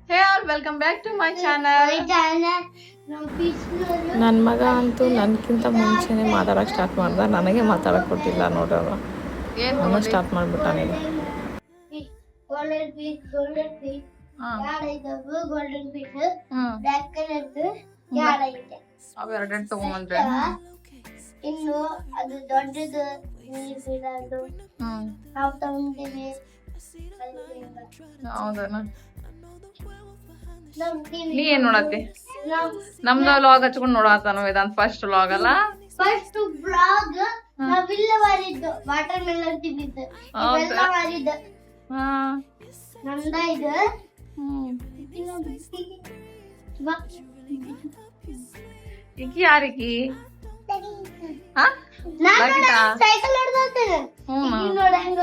Hey all, welcome back to my channel. ನನ್ನ ಮಗ ಅಂತೂ ನನಗಿಂತ ಮುಂಚೆನೇ ಮಾತಾಡೋಕೆ ಸ್ಟಾರ್ಟ್ ಮಾಡ್ದ. ನನಗೆ ಮಾತಾಡೋಕೆ ಕೊಟ್ಟಿಲ್ಲ ನೋಡೋರು. ಅವನು ಸ್ಟಾರ್ಟ್ ಮಾಡಿಬಿಟ್ಟಾನೆ. ಅವೆರಡು ತಗೊಂಡ್ರೆ ಇನ್ನು ಅದು ದೊಡ್ಡದು ನಾವು ತಗೊಂಡಿವಿ. ಹೌದಾ? ನೀ ಏನ್ ನೋಡತ್ತಿ? ನಮ್ದು ವ್ಲಾಗ್ ಹಚ್ಕೊಂಡು ನೋಡತ್ತಾನ ವೇದಾಂತ್. ಫಸ್ಟ್ ವ್ಲಾಗ್ ಅಲ್ಲ, ಫಸ್ಟ್ ಬ್ಲಾಗ್ ನಾವಿಲ್ಲ ಮಾಡಿದ್ದು ವಾಟರ್ ಮೆಲನ್ ತಿಂದಿದ್ದು ಇವೆಲ್ಲ ಮಾಡಿದ್ದು ನಂದ ಇದು. ಈಕಿ ಯಾರಿಕಿ? ಸೈಕಲ್ ಹೊಡೆದಾಗ್ತದೆ ನೋಡ ಹೆಂಗ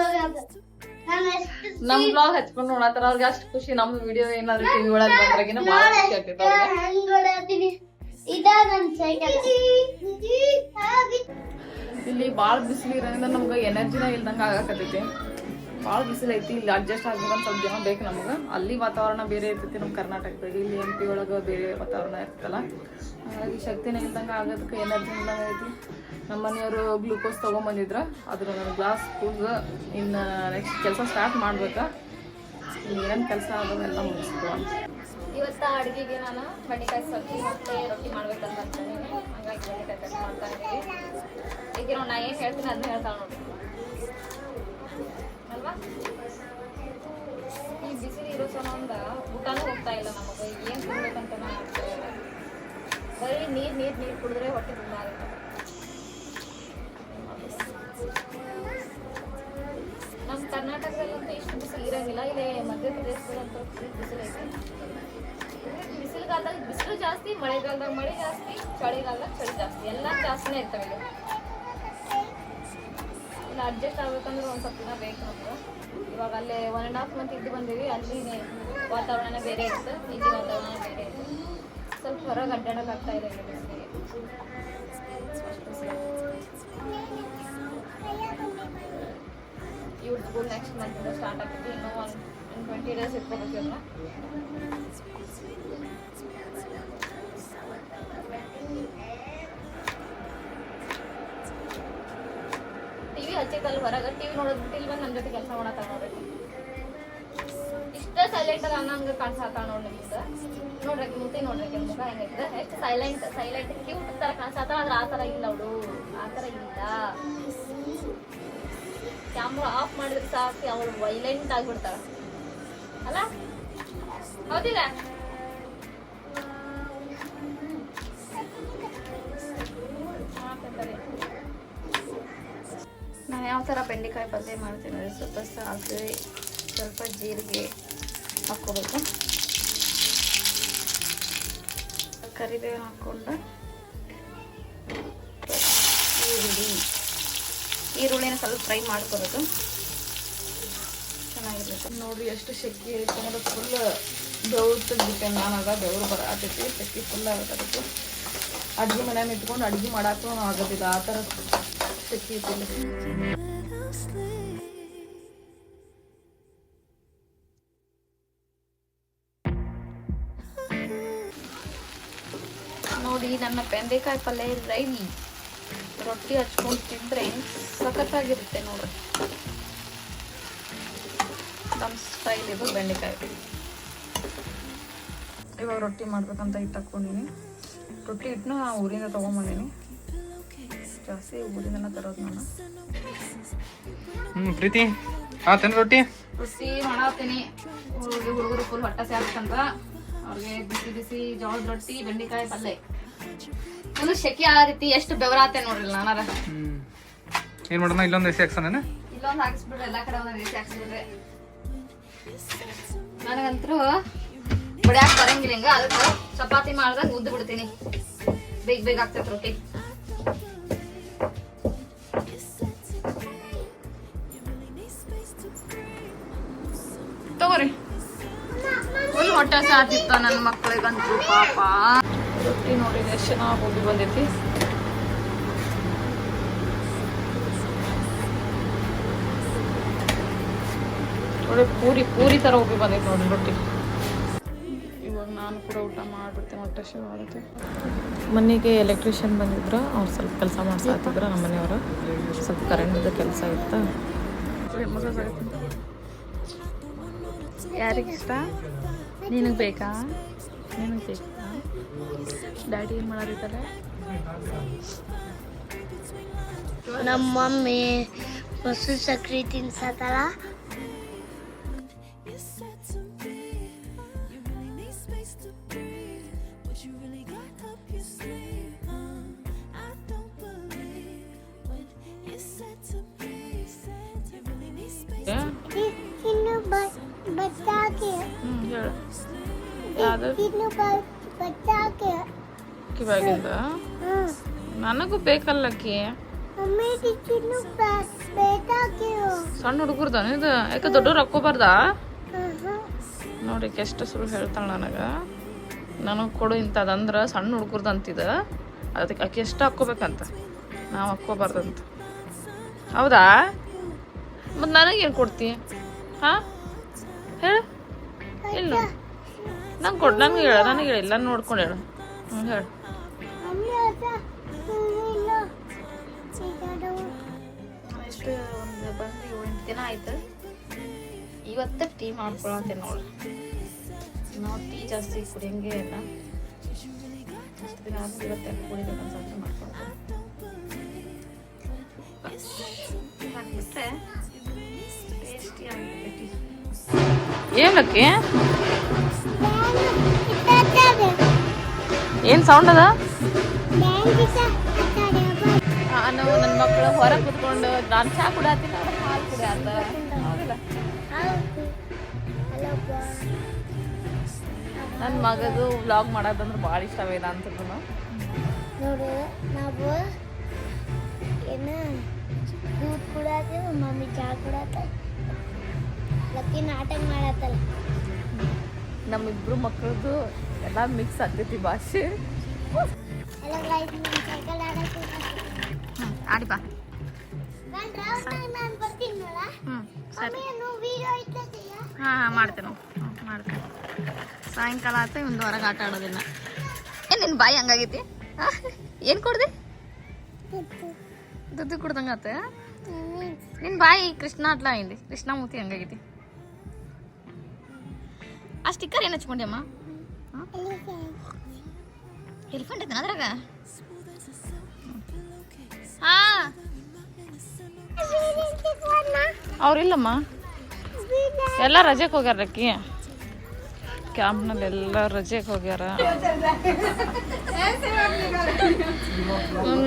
ನಮ್ ಬ್ಲಾಗ್ ಹಚ್ಕೊಂಡ್ ನೋಡತ್ತಾರ. ಅವ್ರಿಗೆ ಅಷ್ಟು ಖುಷಿ. ನಮ್ ವಿಡಿಯೋ ಏನಾದ್ರು ಟಿವಿ ಒಳಗ್ ಬಂದ್ರಾಗಿನ ಬಾಳ ಖುಷಿ ಆಗ್ತೈತೆ ಅವ್ರಿಗೆ. ಇಲ್ಲಿ ಬಾಳ ಬಿಸಿಲು ಇರೋದ್ರಿಂದ ನಮ್ಗೆ ಎನರ್ಜಿನ ಇಲ್ದಂಗ ಆಗಕತ್ತೈತಿ. ಭಾಳ ಬಿಸಿಲು ಐತಿ. ಇಲ್ಲಿ ಅಡ್ಜಸ್ಟ್ ಆಗ್ಬೇಕಂತ ಸ್ವಲ್ಪ ಜನ ಬೇಕು ನಮ್ಗೆ. ಅಲ್ಲಿ ವಾತಾವರಣ ಬೇರೆ ಇರ್ತೈತಿ ನಮ್ಮ ಕರ್ನಾಟಕದಾಗ. ಇಲ್ಲಿ MP ಒಳಗೆ ಬೇರೆ ವಾತಾವರಣ ಇರ್ತಲ್ಲ, ಹಾಗಾಗಿ ಶಕ್ತಿನೇ ಇಲ್ದಂಗೆ ಆಗೋದಕ್ಕೆ ಎನರ್ಜಿ ಇಲ್ದಂಗೆ ಐತಿ. ನಮ್ಮ ಮನೆಯವರು ಗ್ಲೂಕೋಸ್ ತೊಗೊಂಬಂದಿದ್ರು. ಅದ್ರ ಒಂದು ಗ್ಲಾಸ್ ಕುಡ್ದು ಇನ್ನು ನೆಕ್ಸ್ಟ್ ಕೆಲಸ ಸ್ಟಾರ್ಟ್ ಮಾಡ್ಬೇಕಾ. ಏನೇನು ಕೆಲಸ ಅದನ್ನೆಲ್ಲ ಮುಗಿಸ್ಕೊ. ಇವತ್ತು ಅಡುಗೆಗೆ ನಾನು ಬೆಂಡೆಕಾಯಿ ಸಬ್ಜಿ ಮತ್ತು ರೊಟ್ಟಿ ಮಾಡ್ಬೇಕಂತ ಅಂದ್ಕೊಂಡಿದ್ದೀನಿ. ಹಾಗಾಗಿ ಬೆಂಡೆಕಾಯಿ ಕಟ್ ಮಾಡ್ತಾ ಇದ್ದೀವಿ. ಈಗ ನೋಡಿ ನಾ ಏನು ಹೇಳ್ತೀನಿ ಅದನ್ನ ಹೇಳ್ತಾಳೆ ನೋಡಿ ಅಲ್ವಾ. ಈ ಬಿಸಿಲು ಇರೋ ಸಂಬಂಧ ಊಟನೂ ಹೋಗ್ತಾ ಇಲ್ಲ ನಮಗೆ. ಏನು ತಿನ್ಬೇಕಂತ ಆಗ್ತಾಯಿಲ್ಲ. ಬರೀ ನೀರು ಕುಡಿದ್ರೆ ಹೊಟ್ಟೆ ತುಂಬ ಆಗುತ್ತೆ. ನಮ್ಮ ಕರ್ನಾಟಕದಲ್ಲಂತೂ ಇಷ್ಟು ಬಿಸಿಲು ಇರೋಂಗಿಲ್ಲ. ಇಲ್ಲಿ ಮಧ್ಯಪ್ರದೇಶದಲ್ಲಂತೂ ಬಿಸಿಲು ಐತೆ. ಬಿಸಿಲುಗಾಲದಾಗ ಬಿಸಿಲು ಜಾಸ್ತಿ, ಮಳೆಗಾಲದಾಗ ಮಳೆ ಜಾಸ್ತಿ, ಚಳಿಗಾಲದಾಗ ಚಳಿ ಜಾಸ್ತಿ. ಎಲ್ಲ ಜಾಸ್ತಿನೇ ಇರ್ತವೆ ಇಲ್ಲಿ. ಇಲ್ಲ ಅಡ್ಜಸ್ಟ್ ಆಗ್ಬೇಕಂದ್ರೆ ಒಂದು ಸ್ವಲ್ಪ ದಿನ ಬೇಕು ನಮ್ಗೆ. ಇವಾಗ ಅಲ್ಲೇ 1.5 month ಇದ್ದು ಬಂದೀವಿ. ಅಲ್ಲಿ ವಾತಾವರಣ ಬೇರೆ ಇತ್ತು, ಇಲ್ಲಿ ವಾತಾವರಣ ಬೇರೆ ಇತ್ತು. ಸ್ವಲ್ಪ ಹೊರಗೆ ಅಡ್ಡಾಡೋಕೆ ಆಗ್ತಾ ಇದೆ ಇಲ್ಲಿ ಬಿಸಿಲಿಗೆ. ಇವ್ರ ಸ್ಕೂಲ್ ನೆಕ್ಸ್ಟ್ ಮಂತ್ ಸ್ಟಾರ್ಟ್ ಆಗ್ತೈತಿ. ಇನ್ನೂ ಒಂದು 20 days ಇಟ್ಕೋಬೇಕಿಲ್ಲ. ಟಿವಿ ಹಚ್ಚಿತ್ತಲ್ಲ ಹೊರಗೆ. ಟಿವಿ ನೋಡೋದು ಇಲ್ಲಿ ಬಂದು ನಮ್ಮ ಜೊತೆ ಕೆಲಸ ಮಾಡತ್ತ ನೋಡ್ರಿ. ಇಷ್ಟ ಸೈಲೆಂಟ್ ಅಲ್ಲ ಅನ್ನಂಗೆ ಕಾಣಿಸತ್ತ ನೋಡಿ ನಿಮ್ಗೆ. ನೋಡ್ರಿ ಮುತಿ ನೋಡ್ರಿ ಮುಖ ಹೆಂಗೈತೆ. ಎಷ್ಟು ಸೈಲೆಂಟ್ ಕ್ಯೂಟ್ ಥರ ಕಾಣಿಸತ್ತ. ಆದ್ರೆ ಆ ಥರ ಇಲ್ಲ ಅವಳು. ಆ ಥರ ಇಲ್ಲ. ಕ್ಯಾಮ್ರಾ ಆಫ್ ಮಾಡಿದ್ರೆ ಸಾಕು ಅವಳು ವೈಲೆಂಟ್ ಆಗಿಬಿಡ್ತಾಳೆ ಅಲ್ಲ. ಹೌದಿಲ್ಲ? ನಾನು ಯಾವ ಥರ ಬೆಂಡೆಕಾಯಿ ಪಲ್ಯ ಮಾಡ್ತೀನಿ ಅಂದರೆ ಸ್ವಲ್ಪ ಸಾಸಿವೆ, ಸ್ವಲ್ಪ ಜೀರಿಗೆ ಹಾಕ್ಕೋಬೇಕು, ಕರಿಬೇವು ಹಾಕ್ಕೊಂಡು ಈರುಳ್ಳಿನ ಸ್ವಲ್ಪ ಫ್ರೈ ಮಾಡ್ಕೋಬೇಕು. ಚೆನ್ನಾಗಿರುತ್ತೆ ನೋಡಿರಿ. ಎಷ್ಟು ಶೆಕ್ಕಿ ಐತೆ ಅಂದ್ರೆ ಫುಲ್ ಬೆವ್ರು ತೆಗ್ದಿಟ್ಟೆ ನಾನು. ಆಗ ಬೆವರು ಬರತೈತಿ. ಶೆಕ್ಕಿ ಫುಲ್ ಆಗತ್ತೈತಿ. ಅಡುಗೆ ಮನೆಯನ್ನು ಇಟ್ಕೊಂಡು ಅಡುಗೆ ಮಾಡಾಕು ಆಗೋದಿಲ್ಲ. ಆ ಥರ ಶೆಕ್ಕಿ ಐತಿ. ನೋಡಿ ನನ್ನ ಬೆಂಡೆಕಾಯಿ ಪಲ್ಯ ರೆಡಿ. ರೊಟ್ಟಿ ಹಚ್ಕೊಂಡು ತಿಂದರೆ ಸಖತ್ತಾಗಿರುತ್ತೆ ನೋಡ್ರಿ. ನಮ್ಮ ಸ್ಟೈಲ್ ಇದು ಬೆಂಡೆಕಾಯಿ. ಇವಾಗ ರೊಟ್ಟಿ ಮಾಡ್ಬೇಕಂತ ಹಿಟ್ಟು ಹಾಕ್ಕೊಂಡಿನಿ. ರೊಟ್ಟಿ ಹಿಟ್ಟನ್ನ ಊರಿಂದ ತೊಗೊಂಬಂದೀನಿ. ಜಾಸ್ತಿ ಊರಿಂದನ ತರೋದು ನಾನು. ಪ್ರೀತಿ ಆತೇನು ರೊಟ್ಟಿ ಮಾಡತ್ತೀನಿ. ಹುಡುಗರು ಫುಲ್ ಹೊಟ್ಟೆ ಸೇರ್ಬೇಕಂತ ಅವ್ರಿಗೆ ಬಿಸಿ ಬಿಸಿ ಜೋಳದ ರೊಟ್ಟಿ ಬೆಂಡೆಕಾಯಿ ಪಲ್ಯ. ನಾನು ಶೆಕೆ ಆಗತೈತಿ. ಎಷ್ಟು ಬೆವರಾತೆ ನೋಡ್ರಿ ನಾನಾರ. ಏನ್ ಮಾಡೋಣ? ಇಲ್ಲೊಂದು ಎಸಿ ಹಾಕ್ಸೋಣ. ಇಲ್ಲೊಂದು ಹಾಕಿಸ್ಬಿಡ್ರಿ. ಎಲ್ಲ ಕಡೆ ಒಂದೊಂದು ಎಸಿ ಹಾಕ್ಸ್ಬಿಡ್ರಿ. ನನಗಂತೂ ಬಡಿಯಾಕ ಬರಂಗಿಲ್ಲ ಹಿಂಗ. ಅದಕ್ಕೆ ಚಪಾತಿ ಮಾಡ್ದಾಗ ಉದ್ದು ಬಿಡ್ತೀನಿ. ಬೇಗ ಆಗ್ತೈತೆ ರೊಟ್ಟಿ. ತಗೋರಿ. ಫುಲ್ ಹೊಟ್ಟೆ ಸಾತಿತ್ತ ನನ್ನ ಮಕ್ಕಳಿಗಂತೂ ಪಾಪ. ರೊಟ್ಟಿ ನೋಡಿ ಎಷ್ಟು ಚೆನ್ನಾಗಿ ಹೋಗಿ ಬಂದೈತಿ. ನೋಡಿ ಪೂರಿ ತರ ಹೋಗಿ ಬಂದೈತಿ ನೋಡಿ ರೊಟ್ಟಿ. ನಾನು ಕೂಡ ಊಟ ಮಾಡಿಬಿಡ್ತೀನಿ, ಹೊಟ್ಟೆ ಶಿವ ಆಗುತ್ತೆ. ಮನೆಗೆ ಎಲೆಕ್ಟ್ರಿಷಿಯನ್ ಬಂದಿದ್ರು, ಅವ್ರು ಸ್ವಲ್ಪ ಕೆಲಸ ಮಾಡ್ಸಾತಿದ್ರು ನಮ್ಮ ಮನೆಯವರು. ಸ್ವಲ್ಪ ಕರೆಂಟ್ದು ಕೆಲಸ ಇತ್ತು. ಯಾರಿಗಿಷ್ಟ? ನಿನಗೆ ಬೇಕಾ? ನಿನಗೆ ಬೇಕಾ? ಡ್ಯಾಡಿ ಏನು ಮಾಡೋದಿದ್ದಾರೆ? ನಮ್ಮ ಮಮ್ಮಿ ಮೊಸರು ಸಕ್ರೆ ತಿನ್ಸತ್ತಲ್ಲ. ಹೇಳು ಯಾವುದು ಕಿವಾಗಿಂದ ನನಗೂ ಬೇಕಲ್ಲಕ್ಕಿ. ಸಣ್ಣ ಹುಡುಗರ್ದಾನ ಇದು? ಯಾಕೆ ದೊಡ್ಡವ್ರು ಹಾಕೋಬಾರ್ದಾ? ನೋಡಿ ಎಷ್ಟು ಸುಳ್ಳು ಹೇಳ್ತಾಳೆ ನನಗೆ. ನನಗೆ ಕೊಡು ಇಂಥದಂದ್ರೆ ಸಣ್ಣ ಹುಡುಗರ್ದು ಅಂತಿದ, ಅದಕ್ಕೆ ಆಕೆ ಎಷ್ಟು ಹಾಕ್ಕೋಬೇಕಂತ, ನಾವು ಹಾಕ್ಕೋಬಾರ್ದಂತ. ಹೌದಾ? ಮತ್ತು ನನಗೇನು ಕೊಡ್ತಿ? ಹಾಂ ಹೇಳು. ಇಲ್ಲ ನಂಗೆ ಕೊಡು, ನನಗೆ ಹೇಳು, ನನಗೆ ಹೇಳಿಲ್ಲ, ನಾನು ನೋಡ್ಕೊಂಡು ಹೇಳು. ಹೇಳು. ಎಷ್ಟು ಒಂದು ಬಂದು 8 ದಿನ ಆಯ್ತು. ಇವತ್ತು ಟೀ ಮಾಡ್ಕೊಳತ್ತೆ ನೋಡಿ. ನಾವು ಟೀ ಜಾಸ್ತಿ ಕುಡಿಯಂಗೆ ಇಲ್ಲ. ಎಷ್ಟು ದಿನ ಆದ್ರೂ ಇವತ್ತು ಕುಡಿಬೇಕು ಅನ್ಸತ್ತೆ ಮಾಡ್ಕೊಳ್ತೀನಿ. ಹಾಕ್ಬಿಟ್ರೆ ಟೇಸ್ಟಿ ಆಗುತ್ತೆ ಟೀ. ಏನಕ್ಕೆ ಏನು ಸೌಂಡ್ ಅದ? ನಾನು ನನ್ನ ಮಕ್ಕಳು ಹೊರಗೆ ಕುತ್ಕೊಂಡು ನಾನು ಚಾ ಕುಡಿಯತ್ತೀನಿ, ಅವ್ರು ಹಾಲು ಕುಡಿಯತ್ತ. ಹೌದಿಲ್ಲ? ನನ್ನ ಮಗದು ವ್ಲಾಗ್ ಮಾಡೋದಂದ್ರೆ ಭಾಳ ಇಷ್ಟ ವೇದಾಂತದ್ದು. ನೋಡು ನಾವು ಏನು दूध ಕುಡಾತೆ, ಮಮ್ಮಿ ಚಾ ಕುಡಾತ, ಲಕ್ಕಿ ನಾಟಕ ಮಾಡತ್ತಲ್ಲ. ನಮ್ಮಿಬ್ರು ಮಕ್ಕಳದು ಎಲ್ಲ ಮಿಕ್ಸ್ ಆಗ್ತೈತಿ ಭಾಷೆ. ಎಲ್ಲ ಗೈಸ್ ನಾನು ಸೈಕಲ್ ಆಡಕ್ಕೆ ಆಡಿ ಬಾ. ನಾನು ಬರ್ತೀನಿ ನೋಡ. ಸರಿ. ಮಮ್ಮಿ ವಿಡಿಯೋ ಐತೈತಿಯಾ? ಹಾಂ ಮಾಡ್ತೇನೆ ಮಾಡ್ತೇನೆ. ಸಾಯಂಕಾಲ ಆತ ಒಂದು ಹೊರಗೆ ಆಟ ಆಡೋದಿಲ್ಲ. ಏನು ನಿನ್ನ ಬಾಯಿ ಹಂಗಾಗೈತಿ? ಏನು ಕೊಡ್ದೆ? ದುಡ್ಡು ಕುಡ್ದಂಗಾತ ನಿನ್ನ ಬಾಯಿ. ಕೃಷ್ಣ ಆಟ್ಲ ಅయింది, ಕೃಷ್ಣ ಮೂತಿ ಹಂಗಾಗೈತಿ. ಆ ಸ್ಟಿಕ್ಕರ್ ಏನು ಹಚ್ಕೊಂಡೆಮ್ಮ? ಎಲಿಫೆಂಟ್ ಐತನ ಅದ್ರಾಗ? ಹಾಂ ಅವ್ರಿಲ್ಲಮ್ಮ, ಎಲ್ಲ ರಜೆಗೆ ಹೋಗ್ಯಾರ. ಅಕ್ಕಿ ಕ್ಯಾಂಪ್ನಲ್ಲಿ ಎಲ್ಲ ರಜೆಗೆ ಹೋಗ್ಯಾರ.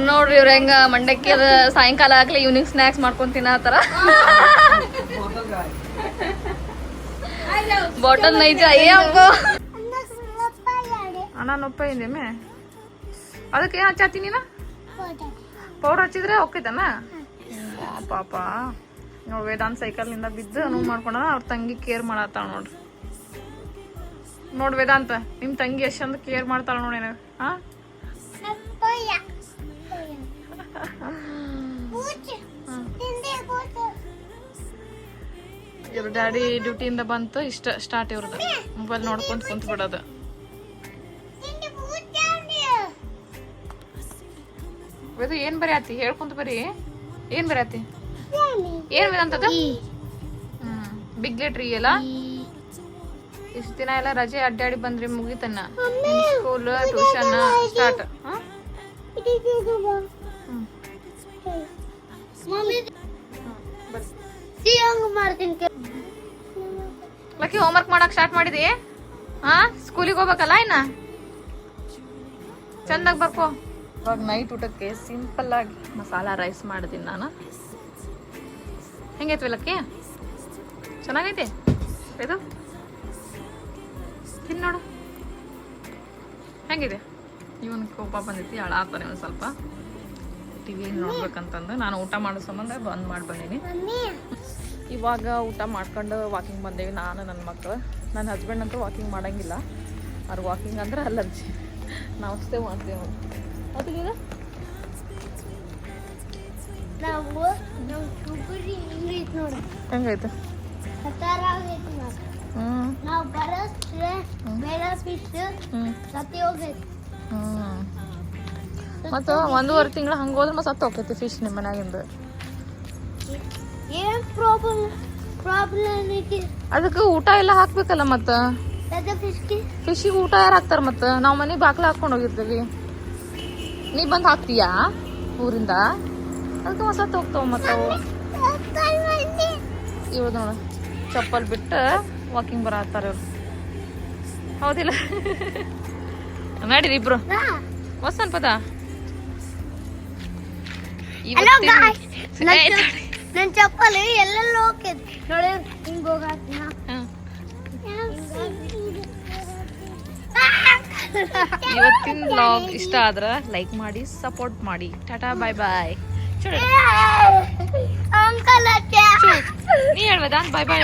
ನೋಡ್ರಿ ಇವ್ರ ಹೆಂಗ ಮಂಡಕ್ಕಿ ಅದ ಸಾಯಂಕಾಲ ಆಗ್ಲಿ ಈವ್ನಿಂಗ್ ಸ್ನ್ಯಾಕ್ಸ್ ಮಾಡ್ಕೊಂಡ್ ತಿನ್ನತ್ತಾರ. ಬಾಟಲ್ ನೈಜ ಅಣ್ಣ ನೊಪ್ಪ ಇದೇಮೆ. ಅದಕ್ಕೆ ಏನು ಹಚ್ಚಾತಿ ನೀನ? ಪೌಡರ್ ಹಚ್ಚಿದ್ರೆ ಹೋಗ್ತೈತನ? ಪಾಪ ನಾವು ವೇದಾಂತ್ ಸೈಕಲ್ನಿಂದ ಬಿದ್ದು ನೋವು ಮಾಡ್ಕೊಂಡ ಅವ್ರ ತಂಗಿ ಕೇರ್ ಮಾಡತ್ತಾಳ ನೋಡ್ರಿ. ನೋಡ್ ವೇದಾಂತ, ನಿಮ್ ತಂಗಿ ಎಷ್ಟೊಂದು ಕೇರ್ ಮಾಡ್ತಾಳ ನೋಡಿ. ಹಾ ಇವ್ರ ಡ್ಯಾಡಿ ಡ್ಯೂಟಿಯಿಂದ ಬಂತು, ಇಷ್ಟ ಸ್ಟಾರ್ಟ್ ಇವ್ರದ್ದು. ಮೊಬೈಲ್ ನೋಡ್ಕೊಂತ ಕುಂತ ಬಿಡೋದು. ವೇದು ಏನ್ ಬರೀತಿ? ಹೇಳ್ಕೊಂತ ಬರೀ. ಏನ್ ಬರೀತಿ? ಏನ್ ವೇದಾಂತದ? ಬಿಗ್ ಲೆಟ್ರ್ ಎಲ್ಲ ಇಷ್ಟ ದಿನ ಎಲ್ಲ ರಜೆ ಅಡ್ಡಾಡಿ ಬಂದ್ರಿ ಮುಗಿತನ್ನ. School tuition start. Lucky homework ಮಾಡಕ್ ಸ್ಟಾರ್ಟ್ ಮಾಡಿದಿ? ಹಾ ಸ್ಕೂಲಿಗೆ ಹೋಗ್ಬೇಕಲ್ಲ ಇನ್ನ ಚಂದಾಗಿ ಬರ್ಕೋ. ಇವಾಗ ನೈಟ್ ಊಟಕ್ಕೆ ಸಿಂಪಲ್ ಆಗಿ ಮಸಾಲಾ ರೈಸ್ ಮಾಡಿದೀನಿ ನಾನು. ಹೆಂಗೈತಿ ಲಕ್ಕಿ? ಚೆನ್ನಾಗೈತಿ ಇದು? ತಿನ್ ನೋಡು ಹೆಂಗಿದೆ. ಇವನ್ ಕೋಪ ಬಂದೈತಿ, ಅಳಾತಾನೆ ಒಂದು ಸ್ವಲ್ಪ. ಟಿವಿ ನೋಡ್ಬೇಕಂತಂದು ನಾನು ಊಟ ಮಾಡೋ ಸಂಬಂಧ ಬಂದ್ ಮಾಡಿ ಬಂದೀನಿ. ಇವಾಗ ಊಟ ಮಾಡ್ಕೊಂಡು ವಾಕಿಂಗ್ ಬಂದೇವಿ ನಾನು ನನ್ನ ಮಕ್ಕಳು. ನನ್ನ ಹಸ್ಬೆಂಡ್ ಅಂತೂ ವಾಕಿಂಗ್ ಮಾಡಂಗಿಲ್ಲ, ಅವ್ರು ವಾಕಿಂಗ್ ಅಂದ್ರೆ ಅಲರ್ಜಿ. ನಾವು ಅಷ್ಟೇ ಮಾಡ್ತೇವೆ. ಅದಕ್ಕೀಗ ನಾವು ಹೆಂಗೈತೆ ನೋಡು. ಹೆಂಗೈತೆ? ಹ್ಮ್ ನಾವು ಬರೋಷ್ಟ್ರೆ ಬೇರೆ ಫಿಶ್ ಸತ್ತಿ ಹೋಗೈತಿ. ಮತ್ತು 1.5 ತಿಂಗಳು ಹಂಗೆ ಹೋದ್ರೆ ಮತ್ತೆ ಸತ್ತು ಹೋಗ್ತೈತಿ ಫಿಶ್ ನಿಮ್ಮ ಮನ್ಯಾಗಿಂದ. ಏನ್ ಪ್ರಾಬ್ಲಮ್ ಐತಿ ಅದಕ್ಕೆ ಊಟ ಎಲ್ಲ ಹಾಕ್ಬೇಕಲ್ಲ ಮತ್ತು ಫಿಶಿಗೆ ಊಟ ಯಾರು ಹಾಕ್ತಾರೆ ಮತ್ತು ನಾವು ಮನೆ ಬಾಕ್ಲ ಹಾಕ್ಕೊಂಡು ಹೋಗಿರ್ತೀವಿ. ನೀ ಬಂದು ಹಾಕ್ತೀಯಾ ಊರಿಂದ? ಅದಕ್ಕೆ ಮತ್ತೆ ಸತ್ತು ಹೋಗ್ತಾವ ಮತ್ತು ಅವು. ಇವ್ರು ನೋಡು ಚಪ್ಪಲ್ ಬಿಟ್ಟು ವಾಕಿಂಗ್ ಬರತ್ತಾರೆ ಇವ್ರು. ಹೌದಿಲ್ಲ? ನಡೀರಿ ಇಬ್ರು ವಸನ್ ಪದ. ನನ್ ಚಪ್ಪಲಿ ಎಲ್ಲೆಲ್ಲ ಹೋಗ್ತೈತಿ ನೋಡಿ, ಹಿಂಗ ಹೋಗಾಕ ಇವತ್ತಿನ ವ್ಲಾಗ್ ಇಷ್ಟ ಆದ್ರೆ ಲೈಕ್ ಮಾಡಿ, ಸಪೋರ್ಟ್ ಮಾಡಿ. ಟಾಟಾ ಬಾಯ್ ಬಾಯ್. ಅಂಕಲ್ ನೀ ಹೇಳ್ಬೋದಾ? Bye bye.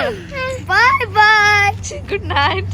Bye bye. Good night.